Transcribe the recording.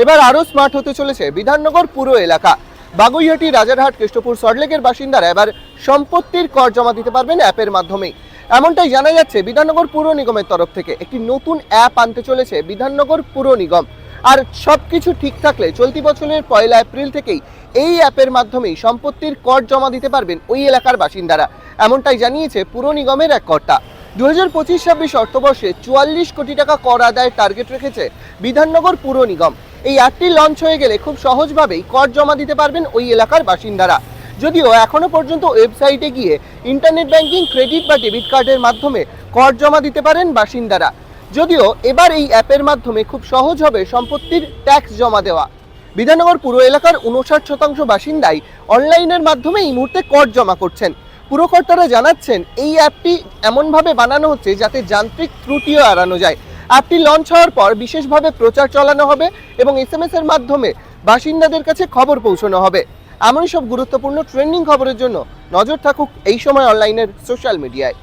এবার আরো স্মার্ট হতে চলেছে বিধাননগর পুরো এলাকা। বাগুইহাটি, রাজারহাট, কৃষ্ণপুর, সল্টলেকের বাসিন্দারা এবার সম্পত্তির কর জমা দিতে পারবেন অ্যাপের মাধ্যমেই। এমনটাই জানা যাচ্ছে বিধাননগর পুর নিগমের তরফ থেকে। একটি নতুন অ্যাপ আনতে চলেছে বিধাননগর পুর নিগম। আর সবকিছু ঠিক থাকলে চলতি বছরের 1 এপ্রিল থেকেই এই অ্যাপের মাধ্যমেই সম্পত্তির কর জমা দিতে পারবেন ওই এলাকার বাসিন্দারা। এমনটাই জানিয়েছে পুর নিগমের এক কর্তা। 2025-26 অর্থবর্ষে 44 কোটি টাকা কর আদায়ের টার্গেট রেখেছে বিধাননগর পুর নিগম। এই অ্যাপটি লঞ্চ হয়ে গেলে খুব সহজভাবেই কর জমা দিতে পারবেন ওই এলাকার বাসিন্দারা। যদিও এখনো পর্যন্ত ওয়েবসাইটে গিয়ে ইন্টারনেট ব্যাংকিং, ক্রেডিট বা ডেবিট কার্ডের মাধ্যমে কর জমা দিতে পারেন বাসিন্দারা। যদিও এবার এই অ্যাপের মাধ্যমে খুব সহজ হবে সম্পত্তির ট্যাক্স জমা দেওয়া। বিধাননগর পুর এলাকার 59% বাসিন্দাই অনলাইনের মাধ্যমে এই মুহূর্তে কর জমা করছেন। পুরকর্তারা জানাচ্ছেন এই অ্যাপটি এমনভাবে বানানো হচ্ছে যাতে যান্ত্রিক ত্রুটিও এড়ানো যায়। অ্যাপটি লঞ্চ হওয়ার পর বিশেষভাবে প্রচার চালানো হবে এবং SMS এর মাধ্যমে বাসিন্দাদের কাছে খবর পৌঁছানো হবে। এমনই সব গুরুত্বপূর্ণ ট্রেন্ডিং খবরের জন্য নজর থাকুক এই সময় অনলাইনের সোশ্যাল মিডিয়ায়।